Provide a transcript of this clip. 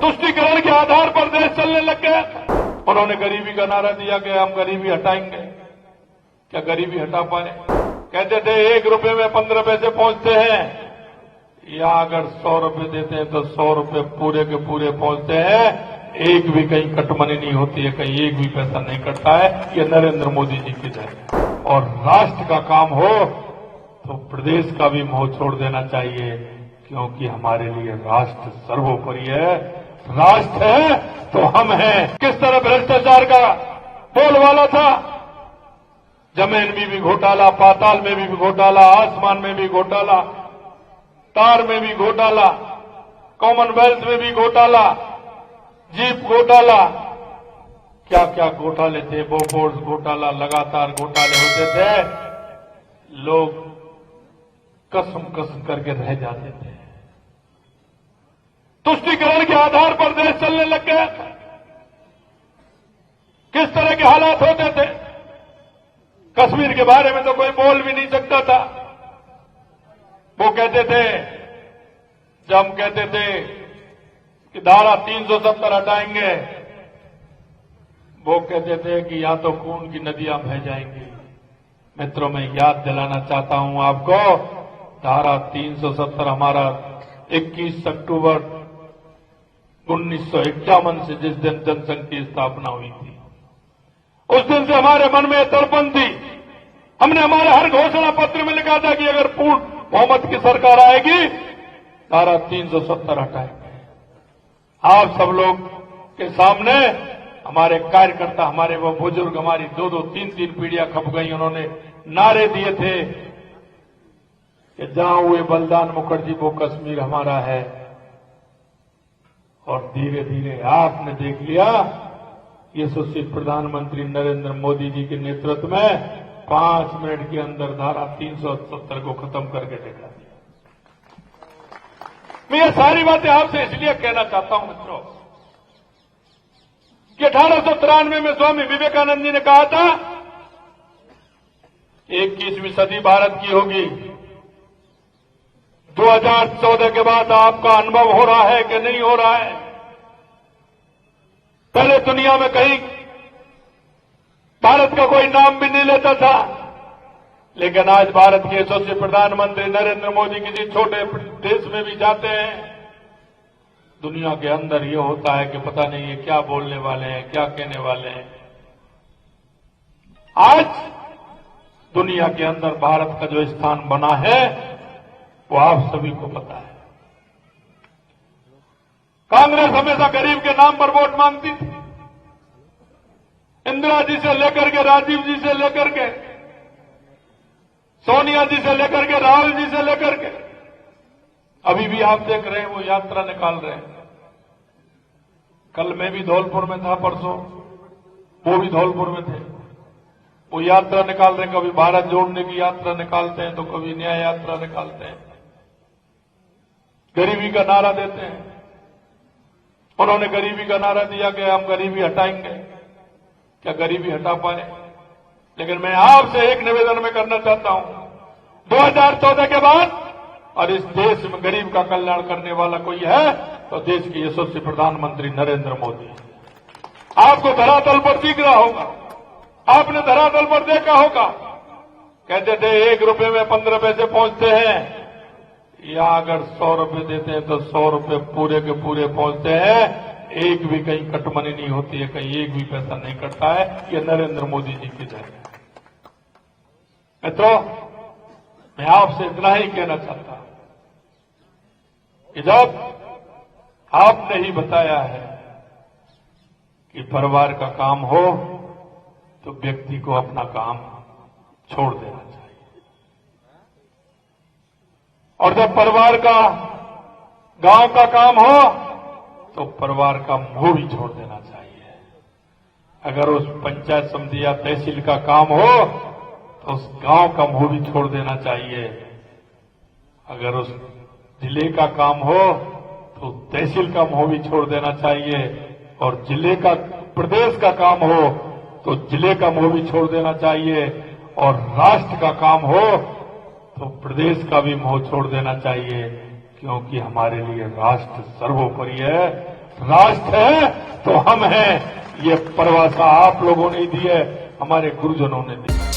तुष्टीकरण के आधार पर देश चलने लग गया। उन्होंने गरीबी का नारा दिया कि हम गरीबी हटाएंगे। क्या गरीबी हटा पाए? कहते थे 1 रुपए में 15 पैसे पहुंचते हैं, या अगर 100 रुपए देते हैं तो 100 रुपए पूरे के पूरे पहुंचते हैं। एक भी कहीं कटमनी नहीं होती है, कहीं एक भी पैसा नहीं कटता है। ये नरेंद्र मोदी जी की दया। और राष्ट्र का काम हो तो प्रदेश का भी मोह छोड़ देना चाहिए, क्योंकि हमारे लिए राष्ट्र सर्वोपरि है। राष्ट्र है तो हम हैं। किस तरह भ्रष्टाचार का बोलबाला था। जमीन में भी घोटाला, पाताल में भी घोटाला, आसमान में भी घोटाला, तार में भी घोटाला, कॉमनवेल्थ में भी घोटाला, जीप घोटाला, क्या क्या घोटाले थे। बोफोर्स घोटाला, लगातार घोटाले होते थे। लोग कसम कसम करके रह जाते थे। तुष्टीकरण के आधार पर देश चलने लग गया था। किस तरह के हालात होते थे। कश्मीर के बारे में तो कोई बोल भी नहीं सकता था। वो कहते थे, जब हम कहते थे कि धारा 370 हटाएंगे, वो कहते थे कि या तो खून की नदियां बह जाएंगी। मित्रों, मैं याद दिलाना चाहता हूं आपको, धारा 370 हमारा 21 अक्टूबर 1951 से जिस दिन जनसंघ की स्थापना हुई थी, उस दिन से हमारे मन में तड़पन थी। हमने हमारे हर घोषणा पत्र में लिखा था कि अगर पूर्ण बहुमत की सरकार आएगी, धारा 370 हटाएंगे। आप सब लोग के सामने हमारे कार्यकर्ता, हमारे वो बुजुर्ग, हमारी 2-2, 3-3 पीढ़ियां खप गई। उन्होंने नारे दिए थे कि जहां हुए बलिदान मुखर्जी वो कश्मीर हमारा है। और धीरे धीरे आपने देख लिया, यशस्वी प्रधानमंत्री नरेंद्र मोदी जी के नेतृत्व में 5 मिनट के अंदर धारा 370 को खत्म करके दिखा दिया। मैं ये सारी बातें आपसे इसलिए कहना चाहता हूं मित्रों कि 1893 में स्वामी विवेकानंद जी ने कहा था 21वीं सदी भारत की होगी। 2014 के बाद आपका अनुभव हो रहा है कि नहीं हो रहा है। पहले दुनिया में कहीं भारत का कोई नाम भी नहीं लेता था, लेकिन आज भारत के यशस्वी प्रधानमंत्री नरेंद्र मोदी किसी छोटे देश में भी जाते हैं, दुनिया के अंदर ये होता है कि पता नहीं ये क्या बोलने वाले हैं, क्या कहने वाले हैं। आज दुनिया के अंदर भारत का जो स्थान बना है वो आप सभी को पता है। कांग्रेस हमेशा गरीब के नाम पर वोट मांगती थी। इंदिरा जी से लेकर के, राजीव जी से लेकर के, सोनिया जी से लेकर के, राहुल जी से लेकर के, अभी भी आप देख रहे हैं वो यात्रा निकाल रहे हैं। कल मैं भी धौलपुर में था, परसों वो भी धौलपुर में थे। वो यात्रा निकाल रहे हैं, कभी भारत जोड़ने की यात्रा निकालते हैं तो कभी न्याय यात्रा निकालते हैं। गरीबी का नारा देते हैं। उन्होंने गरीबी का नारा दिया कि हम गरीबी हटाएंगे। क्या गरीबी हटा पाए? लेकिन मैं आपसे एक निवेदन में करना चाहता हूं, 2014 के बाद और इस देश में गरीब का कल्याण करने वाला कोई है तो देश के यशस्वी प्रधानमंत्री नरेंद्र मोदी। आपको धरातल पर दिख रहा होगा, आपने धरातल पर देखा होगा। कहते थे 1 रुपए में 15 पैसे पहुंचते हैं, या अगर 100 रुपए देते हैं तो 100 रुपए पूरे के पूरे पहुंचते हैं। एक भी कहीं कटमनी नहीं होती है, कहीं एक भी पैसा नहीं कटता है। ये नरेंद्र मोदी जी की दया है। मित्रों, मैं आपसे इतना ही कहना चाहता हूं कि जब आपने ही बताया है कि परिवार का काम हो तो व्यक्ति को अपना काम छोड़ देना चाहिए, और जब परिवार का, गांव का काम हो तो परिवार का मोह भी छोड़ देना चाहिए। अगर उस पंचायत समिति या तहसील का काम हो तो उस गांव का मोह भी छोड़ देना चाहिए। अगर उस जिले का काम हो तो तहसील का मोह भी छोड़ देना चाहिए, और जिले का, प्रदेश का काम हो तो जिले का मोह भी छोड़ देना चाहिए, और राष्ट्र का काम हो तो प्रदेश का भी मोह छोड़ देना चाहिए। क्योंकि हमारे लिए राष्ट्र सर्वोपरि है। राष्ट्र है तो हम हैं। ये परिभाषा आप लोगों ने दी है, हमारे गुरुजनों ने दी।